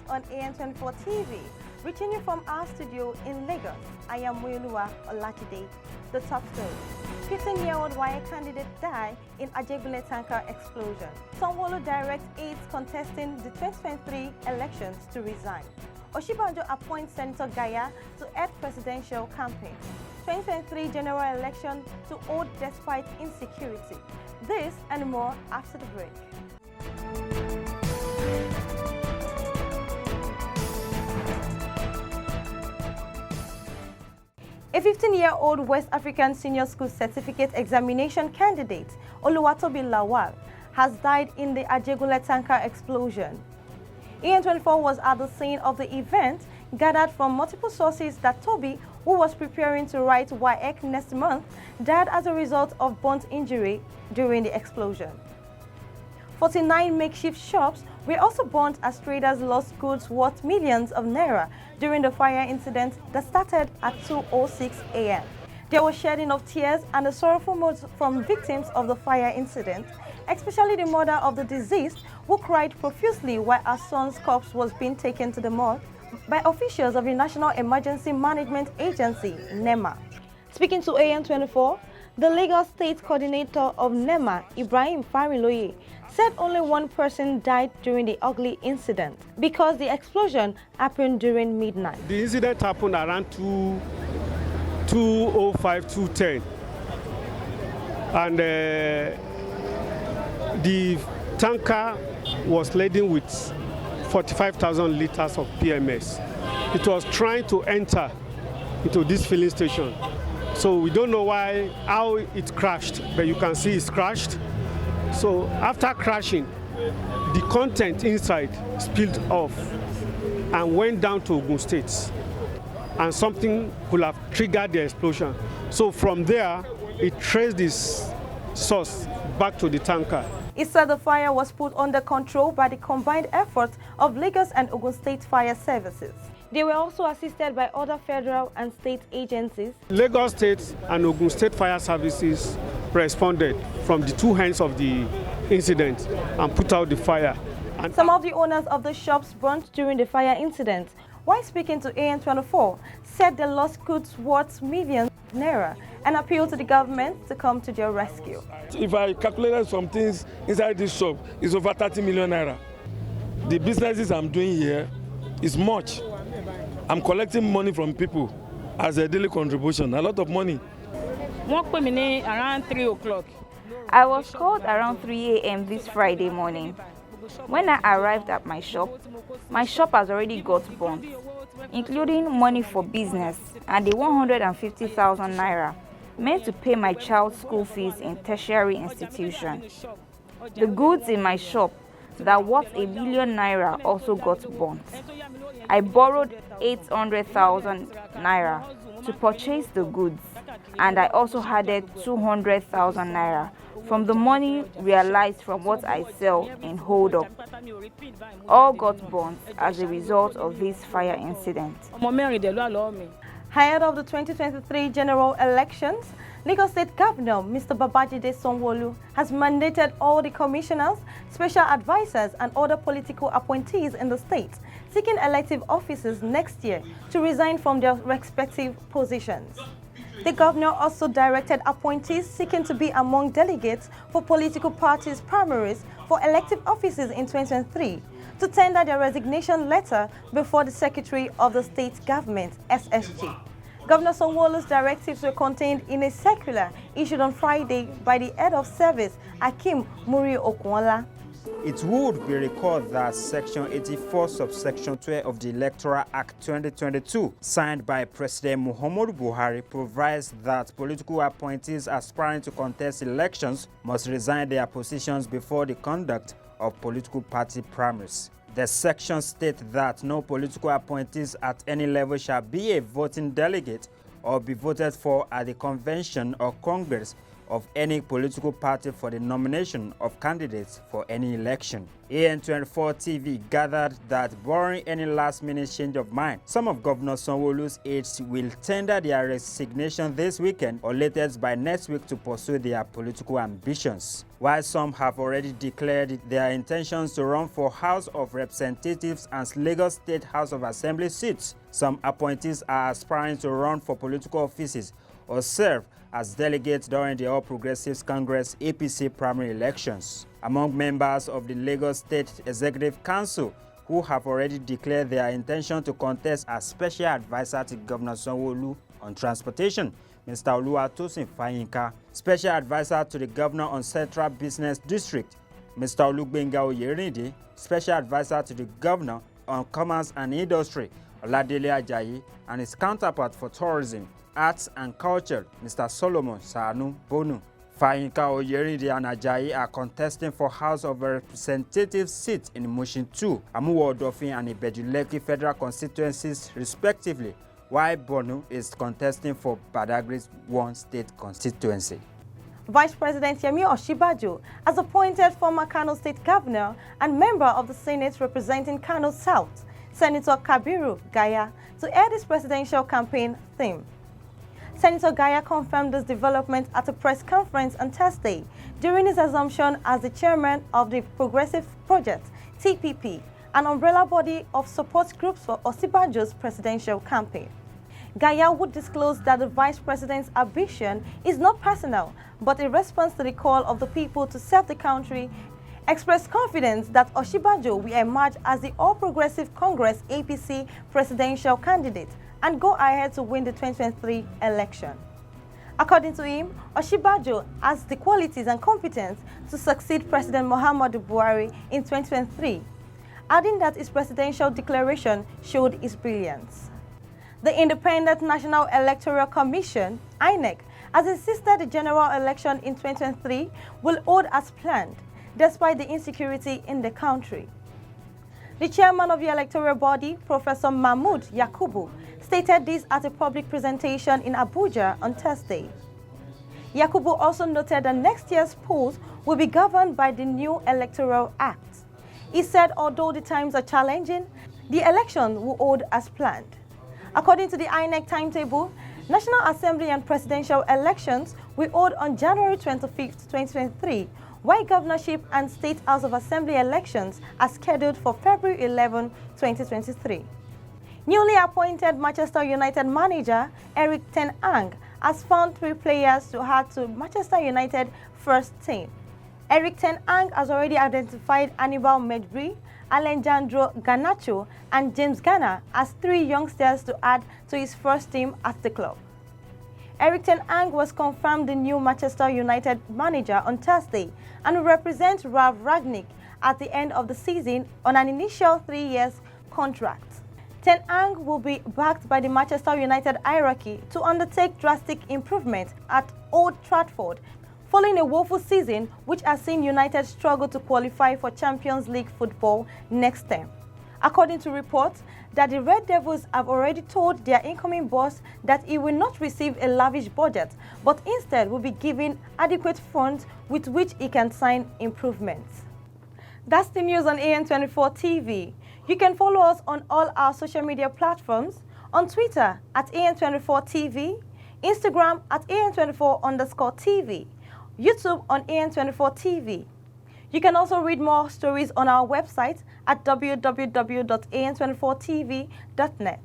on AN24 TV. Reaching you from our studio in Lagos, I am Muyiluwa Olatide. The top story. 15-year-old WASSCE candidate died in AJEGUNLE tanker explosion. SANWO-OLU directs aides contesting the 2023 elections to resign. OSINBANJO appoints Senator GAYA to head presidential campaign. 2023 general election to hold despite insecurity. This and more after the break. A 15-year-old West African Senior School Certificate Examination candidate, Oluwatobi Lawal, has died in the AJEGUNLE tanker explosion. AN24 was at the scene of the event, gathered from multiple sources that Toby, who was preparing to write WASSCE next month, died as a result of burnt injury during the explosion. 49 makeshift shops were also burnt as traders lost goods worth millions of naira during the fire incident that started at 2:06 a.m. There was shedding of tears and a sorrowful mood from victims of the fire incident, especially the mother of the deceased, who cried profusely while her son's corpse was being taken to the morgue by officials of the National Emergency Management Agency, NEMA. Speaking to AN24, the Lagos State Coordinator of NEMA, Ibrahim Fariloye, said only one person died during the ugly incident because the explosion happened during midnight. The incident happened around 2:05, 2:10, and the tanker was laden with 45,000 liters of PMS. It was trying to enter into this filling station. So we don't know how it crashed, but you can see it's crashed. So after crashing, the content inside spilled off and went down to Ogun State, and something could have triggered the explosion. So from there, it traced this source back to the tanker. It said the fire was put under control by the combined efforts of Lagos and Ogun State fire services. They were also assisted by other federal and state agencies. Lagos State and Ogun State fire services responded from the two ends of the incident and put out the fire. And some of the owners of the shops burnt during the fire incident, while speaking to AN24, said they lost goods worth millions of naira and appealed to the government to come to their rescue. If I calculated some things inside this shop, it's over 30 million naira. The businesses I'm doing here is much. I'm collecting money from people as a daily contribution, a lot of money. Around 3 o'clock. I was called around 3 a.m. this Friday morning. When I arrived at my shop has already got burnt, including money for business and the 150,000 naira meant to pay my child's school fees in tertiary institution. The goods in my shop that worth 1 billion naira also got burnt. I borrowed 800,000 naira to purchase the goods, and I also added 200,000 naira from the money realized from what I sell in hold up. All got burnt as a result of this fire incident. Ahead of the 2023 general elections, Lagos State Governor Mr. Babajide Sanwo-OLU has mandated all the commissioners, special advisors and other political appointees in the state seeking elective offices next year to resign from their respective positions. The governor also directed appointees seeking to be among delegates for political parties' primaries for elective offices in 2023 to tender their resignation letter before the Secretary of the State Government, SSG. Governor Sanwo-OLU's directives were contained in a circular issued on Friday by the head of service, Akim Muri-Okunla. It would be recalled that Section 84, subsection 12 of the Electoral Act 2022, signed by President Muhammadu Buhari, provides that political appointees aspiring to contest elections must resign their positions before the conduct of political party primaries. The section states that no political appointees at any level shall be a voting delegate or be voted for at the convention or congress of any political party for the nomination of candidates for any election. AN24 TV gathered that barring any last-minute change of mind, some of Governor SANWO-OLU's aides will tender their resignation this weekend or latest by next week to pursue their political ambitions. While some have already declared their intentions to run for House of Representatives and Lagos State House of Assembly seats, some appointees are aspiring to run for political offices or serve as delegates during the All Progressives Congress APC primary elections. Among members of the Lagos State Executive Council who have already declared their intention to contest as special advisor to Governor SANWO-OLU on transportation, Mr. Oluwatosin Fayinka, special advisor to the Governor on Central Business District, Mr. Olugbenga Oyerinde, special advisor to the Governor on Commerce and Industry, Oladele Ajayi, and his counterpart for tourism, arts and culture, Mr. Solomon Sanu Bonu. Fayinka, Oyerinde and Ajayi are contesting for House of Representatives seats in Mushin 2, Amuwo-Odofin and Ibeju-Lekki federal constituencies respectively, while Bonu is contesting for Badagry's 1 state constituency. Vice President Yemi Osinbajo has appointed former Kano State Governor and member of the Senate representing Kano South, Senator Kabiru GAYA, to head his presidential campaign theme. Senator GAYA confirmed this development at a press conference on Thursday during his assumption as the chairman of the Progressive Project, TPP, an umbrella body of support groups for Osinbajo's presidential campaign. GAYA would disclose that the vice president's ambition is not personal, but a response to the call of the people to serve the country, expressed confidence that Osinbajo will emerge as the All Progressive Congress APC presidential candidate and go ahead to win the 2023 election. According to him, Osinbajo has the qualities and competence to succeed President Muhammadu Buhari in 2023, adding that his presidential declaration showed his brilliance. The Independent National Electoral Commission, INEC, has insisted the general election in 2023 will hold as planned, despite the insecurity in the country. The chairman of the electoral body, Professor Mahmood Yakubu, stated this at a public presentation in Abuja on Thursday. Yakubu also noted that next year's polls will be governed by the new Electoral Act. He said although the times are challenging, the election will hold as planned. According to the INEC timetable, National Assembly and presidential elections will hold on January 25, 2023, while governorship and State House of Assembly elections are scheduled for February 11, 2023. Newly appointed Manchester United manager ERIK Ten Hag has found 3 players to add to Manchester United first team. ERIK Ten Hag has already identified Hannibal Mejbri, Alejandro Garnacho, and James Garner as 3 youngsters to add to his first team at the club. ERIK Ten Hag was confirmed the new Manchester United manager on Thursday and will represent Ralf Rangnick at the end of the season on an initial 3-year contract. Ten Hag will be backed by the Manchester United hierarchy to undertake drastic improvement at Old Trafford following a woeful season which has seen United struggle to qualify for Champions League football next term. According to reports, that the Red Devils have already told their incoming boss that he will not receive a lavish budget, but instead will be given adequate funds with which he can sign improvements. That's the news on AN24 TV. You can follow us on all our social media platforms, on Twitter at AN24 TV, Instagram at AN24_TV, YouTube on AN24 TV. You can also read more stories on our website at www.an24tv.net.